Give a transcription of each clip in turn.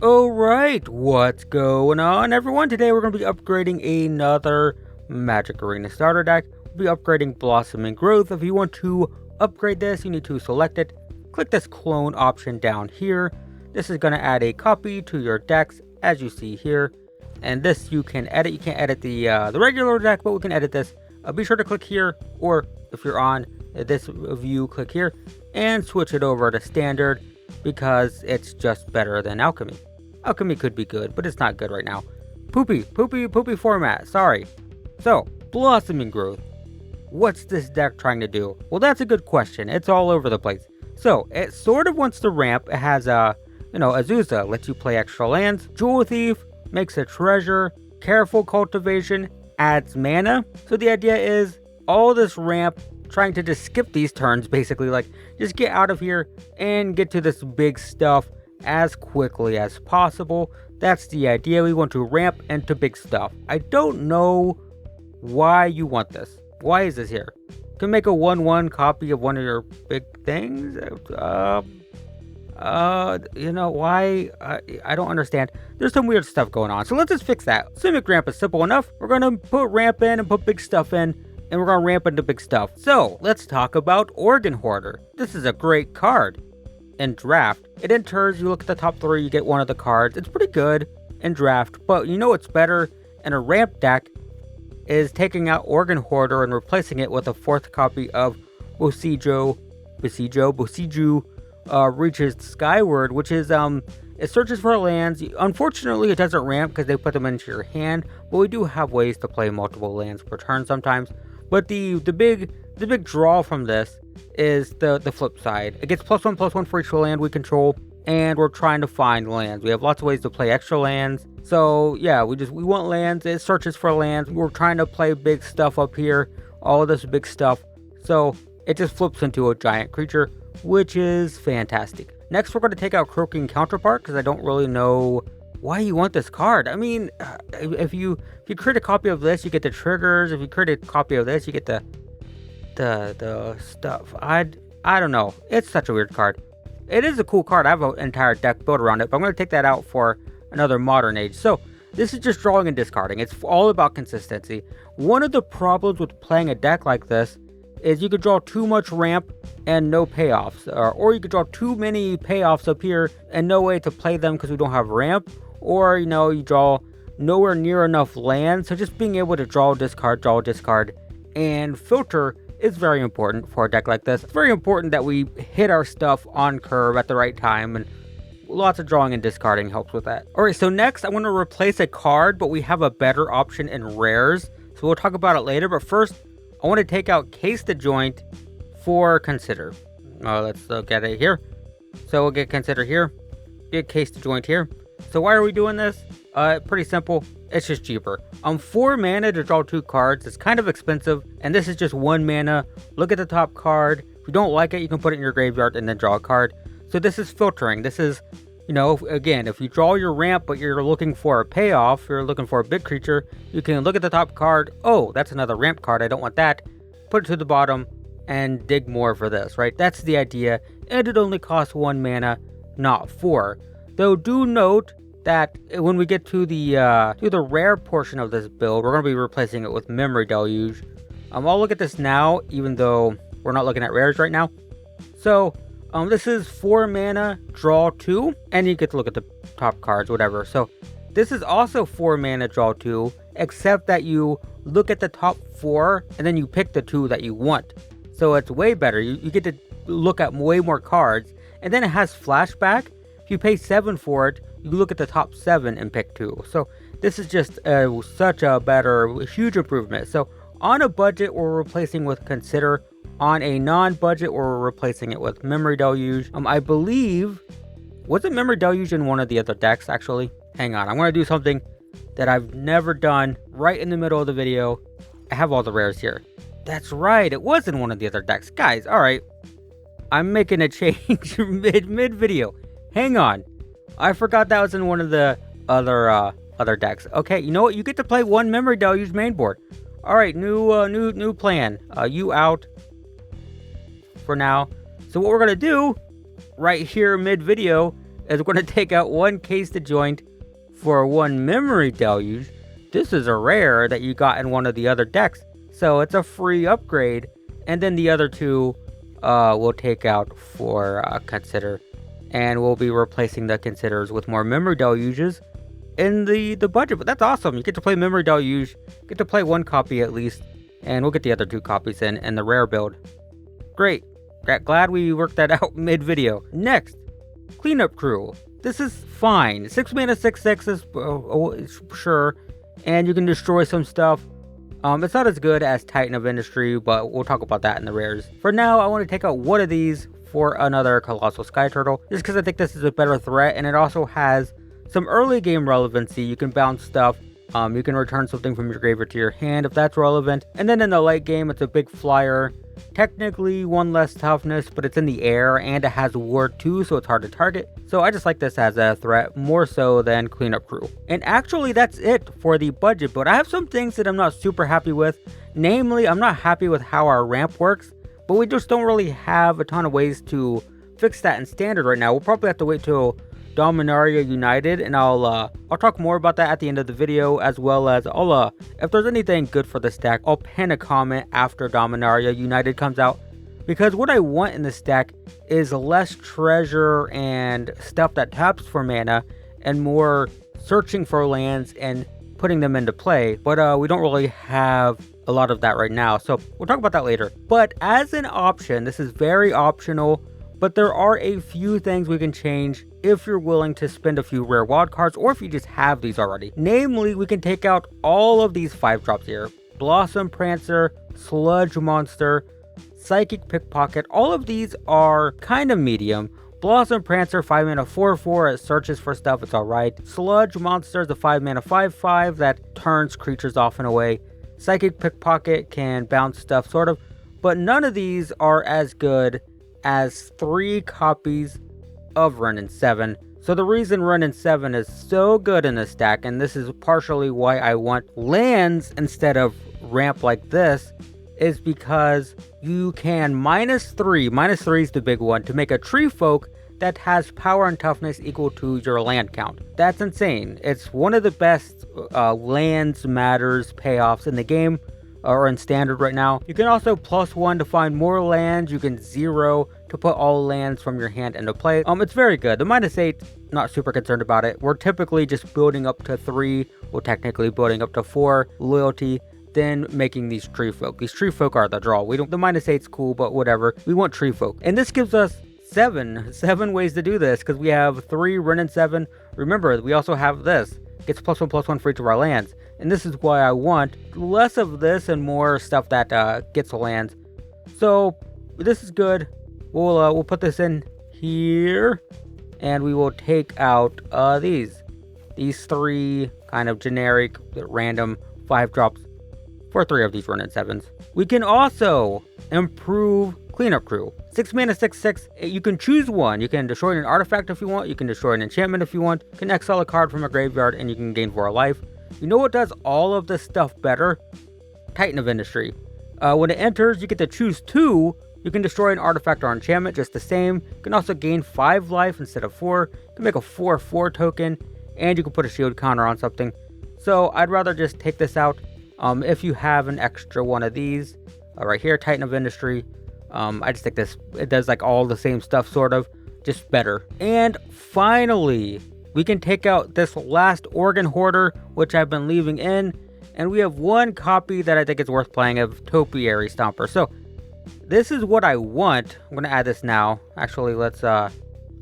Alright, what's going on everyone? Today we're going to be upgrading another Magic Arena starter deck. We'll be upgrading Blossoming Growth. If you want to upgrade this, you need to select it. Click this clone option down here. This is going to add a copy to your decks as you see here. And this you can edit. You can't edit the regular deck, but we can edit this. Be sure to click here, or if you're on this view, click here and switch it over to standard, because it's just better than Alchemy. Alchemy could be good, but it's not good right now. Poopy format, sorry. So, Blossoming Growth. What's this deck trying to do? Well, that's a good question. It's all over the place. So, it sort of wants to ramp. It has Azusa lets you play extra lands. Jewel Thief makes a treasure. Careful Cultivation adds mana. So the idea is all this ramp trying to just skip these turns, basically, like just get out of here and get to this big stuff as quickly as possible. That's the idea. We want to ramp into big stuff. I don't know why you want this. Why is this here? You can make a 1/1 copy of one of your big things. Why? I don't understand. There's some weird stuff going on. So let's just fix that. Simic Ramp is simple enough. We're going to put ramp in and put big stuff in, and we're going to ramp into big stuff. So let's talk about Organ Hoarder. This is a great card in draft. It enters, you look at the top 3, you get one of the cards. It's pretty good in draft, but you know what's better in a ramp deck is taking out Organ Hoarder and replacing it with a 4th copy of Bosiju Reaches Skyward, which is it searches for lands. Unfortunately, it doesn't ramp because they put them into your hand, but we do have ways to play multiple lands per turn sometimes. But the big draw from this is the flip side. It gets +1/+1 for each land we control, and we're trying to find lands. We have lots of ways to play extra lands. So yeah, we want lands. It searches for lands. We're trying to play big stuff up here, all of this big stuff. So it just flips into a giant creature, which is fantastic. Next, we're going to take out Croaking Counterpart, because I don't really know why you want this card. I mean, if you create a copy of this, you get the triggers. If you create a copy of this, you get the stuff. I don't know. It's such a weird card. It is a cool card. I have an entire deck built around it, but I'm going to take that out for another modern age. So this is just drawing and discarding. It's all about consistency. One of the problems with playing a deck like this is you could draw too much ramp and no payoffs, or you could draw too many payoffs up here and no way to play them because we don't have ramp, or you draw nowhere near enough land. So just being able to draw, discard, and filter is very important for a deck like this. It's very important that we hit our stuff on curve at the right time, and lots of drawing and discarding helps with that. Alright, so next I want to replace a card, but we have a better option in rares, so we'll talk about it later. But first, I want to take out Case the Joint for Consider. Let's look at it here. So we'll get Consider here, get Case the Joint here. So why are we doing this? Pretty simple. It's just cheaper. 4 mana to draw 2 cards. It's kind of expensive, and this is just 1 mana. Look at the top card. If you don't like it, you can put it in your graveyard and then draw a card. So this is filtering. This is, again, if you draw your ramp but you're looking for a payoff, you're looking for a big creature, you can look at the top card. Oh, that's another ramp card. I don't want that. Put it to the bottom and dig more for this, right? That's the idea. And it only costs 1 mana, not 4. Though do note that when we get to the rare portion of this build, we're going to be replacing it with Memory Deluge. I'll look at this now, even though we're not looking at rares right now. So this is 4 mana, draw 2, and you get to look at the top cards, whatever. So this is also 4 mana, draw 2, except that you look at the top 4 and then you pick the 2 that you want. So it's way better. You get to look at way more cards, and then it has flashback. If you pay 7 for it, you look at the top 7 and pick 2. So this is just such a huge improvement. So on a budget, we're replacing with Consider. On a non-budget, we're replacing it with Memory Deluge. I believe, was it Memory Deluge in one of the other decks, actually? Hang on, I'm going to do something that I've never done right in the middle of the video. I have all the rares here. That's right, it was in one of the other decks. Guys, alright. I'm making a change mid-video. Hang on. I forgot that was in one of the other decks. Okay, you know what? You get to play 1 Memory Deluge main board. Alright, new plan. You out for now. So what we're going to do right here mid-video is we're going to take out 1 case to joint for 1 memory deluge. This is a rare that you got in one of the other decks, so it's a free upgrade. And then the other 2 we'll take out for consider, and we'll be replacing the considers with more memory deluges in the budget. But that's awesome. You get to play memory deluge, get to play 1 copy at least, and we'll get the other 2 copies in the rare build. Great. Glad we worked that out mid-video. Next, Cleanup Crew. This is fine. 6 mana 6/6 is sure, and you can destroy some stuff. It's not as good as Titan of Industry, but we'll talk about that in the rares. For now, I want to take out 1 of these for another Colossal Sky Turtle, just because I think this is a better threat, and it also has some early game relevancy. You can bounce stuff. You can return something from your graveyard to your hand if that's relevant. And then in the late game, it's a big flyer. Technically 1 less toughness, but it's in the air and it has Ward 2, so it's hard to target. So I just like this as a threat more so than Cleanup Crew. And actually that's it for the budget, but I have some things that I'm not super happy with. Namely, I'm not happy with how our ramp works, but we just don't really have a ton of ways to fix that in standard right now. We'll probably have to wait till Dominaria United, and I'll talk more about that at the end of the video, as well as if there's anything good for this deck, I'll pin a comment after Dominaria United comes out, because what I want in this deck is less treasure and stuff that taps for mana, and more searching for lands and putting them into play. But we don't really have a lot of that right now, so we'll talk about that later. But as an option, this is very optional, but there are a few things we can change if you're willing to spend a few rare wild cards, or if you just have these already. Namely, we can take out all of these 5-drops here. Blossom Prancer, Sludge Monster, Psychic Pickpocket. All of these are kind of medium. Blossom Prancer, 5 mana 4/4, it searches for stuff, it's alright. Sludge Monster is a 5 mana 5/5 that turns creatures off and away. Psychic Pickpocket can bounce stuff, sort of, but none of these are as good as 3 copies of Renin 7. So the reason Renin 7 is so good in this deck, and this is partially why I want lands instead of ramp like this, is because you can -3, -3 is the big one, to make a tree folk that has power and toughness equal to your land count. That's insane. It's one of the best lands matters payoffs in the game, or in standard right now. You can also +1 to find more lands. You can 0 to put all lands from your hand into play. It's very good. The -8, not super concerned about it. We're typically just building up to 3, well technically building up to 4 loyalty, then making these tree folk. These tree folk are the draw. The -8's cool, but whatever. We want tree folk. And this gives us 7 ways to do this, because we have 3 Renin 7. Remember, we also have this. Gets +1/+1 for each of our lands. And this is why I want less of this and more stuff that gets lands. So this is good. We'll put this in here, and we will take out these 3 kind of generic random 5-drops for 3 of these Renin 7s. We can also improve Cleanup Crew. 6 mana 6/6. You can choose one. You can destroy an artifact if you want. You can destroy an enchantment if you want. You can exile a card from a graveyard, and you can gain 4 life. You know what does all of this stuff better? Titan of Industry. When it enters, you get to choose 2. You can destroy an artifact or enchantment just the same. You can also gain 5 life instead of 4. You can make a 4/4 token, and you can put a shield counter on something. So I'd rather just take this out. If you have an extra one of these, right here, Titan of Industry. I just think it does like all the same stuff, sort of, just better. And finally, we can take out this last Organ Hoarder, which I've been leaving in, and we have 1 copy that I think is worth playing of Topiary Stomper. So this is what I want. I'm going to add this now. Actually, let's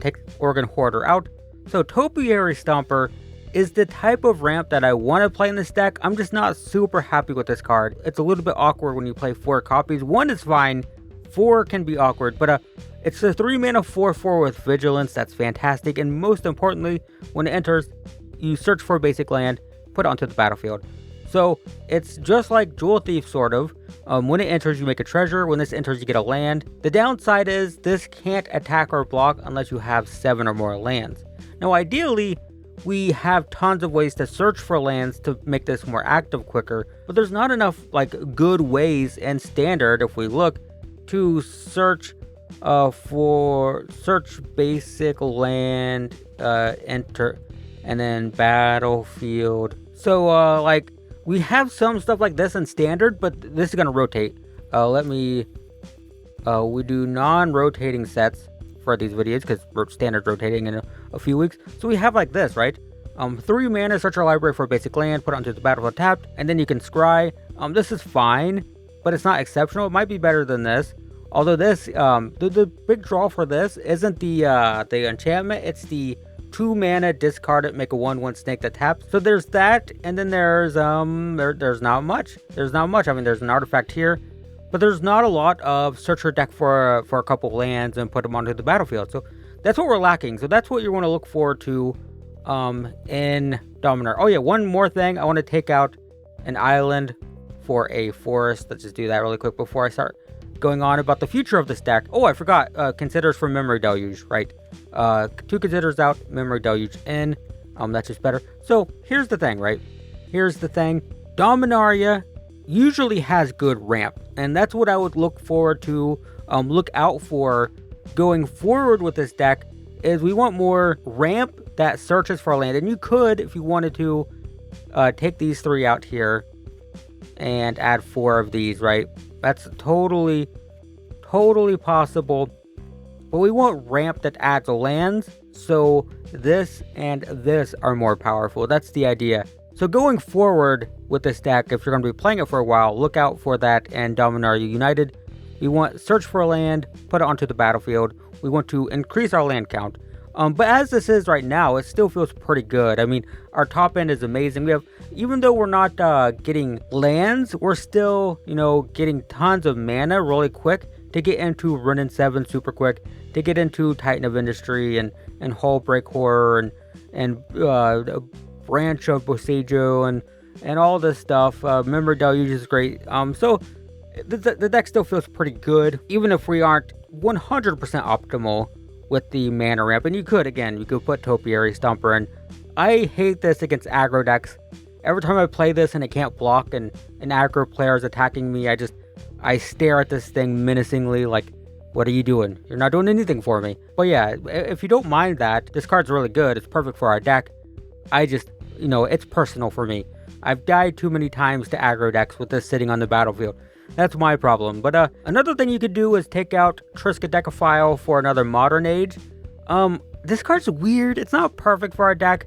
take Organ Hoarder out. So Topiary Stomper is the type of ramp that I want to play in this deck. I'm just not super happy with this card. It's a little bit awkward when you play 4 copies. 1 is fine. 4 can be awkward, but it's a 3 mana 4/4 with Vigilance. That's fantastic. And most importantly, when it enters, you search for a basic land, put it onto the battlefield. So it's just like Jewel Thief, sort of. When it enters, you make a treasure. When this enters, you get a land. The downside is this can't attack or block unless you have 7 or more lands. Now, ideally, we have tons of ways to search for lands to make this more active quicker, but there's not enough like good ways in standard, if we look, to search For search basic land, enter, and then battlefield. So like we have some stuff like this in standard, but this is gonna rotate. We do non-rotating sets for these videos because we're standard rotating in a few weeks. So we have like this, right? 3 mana, search your library for basic land, put it onto the battlefield tapped, and then you can scry. This is fine, but it's not exceptional. It might be better than this. Although this, the big draw for this isn't the enchantment, it's the 2 mana, discard it, make a 1/1 snake that taps. So there's that, and then there's not much. There's not much. I mean, there's an artifact here, but there's not a lot of search your deck for a couple lands and put them onto the battlefield. So that's what we're lacking. So that's what you want to look forward to in Dominar. Oh yeah, one more thing. I want to take out an island for a forest. Let's just do that really quick before I start going on about the future of this deck. Oh, I forgot. Considers for Memory Deluge, right? 2 considers out, Memory Deluge in. That's just better. So here's the thing, right? Here's the thing. Dominaria usually has good ramp, and that's what I would look forward to, look out for going forward with this deck, is we want more ramp that searches for land. And you could, if you wanted to, take these 3 out here and add 4 of these, right? That's totally possible. But we want ramp that adds lands, so this and this are more powerful. That's the idea. So going forward with this deck, if you're going to be playing it for a while, look out for that and Dominaria United. We want search for a land, put it onto the battlefield. We want to increase our land count. But as this is right now, it still feels pretty good. I mean, our top end is amazing. We have, even though we're not getting lands, we're still, getting tons of mana really quick to get into Run 7 super quick, to get into Titan of Industry and Hull Break Horror and Branch of Bosejo and all this stuff. Memory Deluge is great. So the deck still feels pretty good, even if we aren't 100% optimal with the mana ramp. And you could put Topiary Stomper in. I hate this against aggro decks. Every time I play this and it can't block and an aggro player is attacking me, I stare at this thing menacingly like, what are you doing? You're not doing anything for me. But yeah, if you don't mind that, this card's really good. It's perfect for our deck. It's personal for me. I've died too many times to aggro decks with this sitting on the battlefield. That's my problem. But another thing you could do is take out Triskaidekaphile for another Modern Age. This card's weird. It's not perfect for our deck.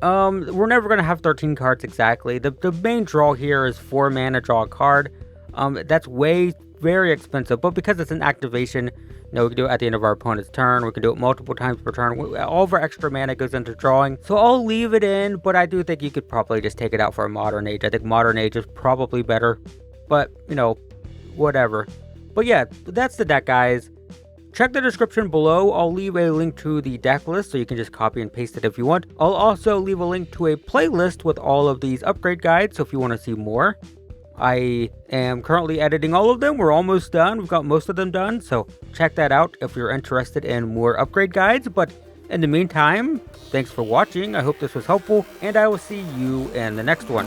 We're never going to have 13 cards exactly. The main draw here is 4 mana, draw a card. That's very expensive, but because it's an activation, we can do it at the end of our opponent's turn. We can do it multiple times per turn. All of our extra mana goes into drawing. So I'll leave it in, but I do think you could probably just take it out for a Modern Age. I think Modern Age is probably better, but, whatever. But yeah, that's the deck, guys. Check the description below. I'll leave a link to the deck list, so you can just copy and paste it if you want. I'll also leave a link to a playlist with all of these upgrade guides, so if you want to see more. I am currently editing all of them. We're almost done. We've got most of them done, so check that out if you're interested in more upgrade guides. But in the meantime, thanks for watching. I hope this was helpful, and I will see you in the next one.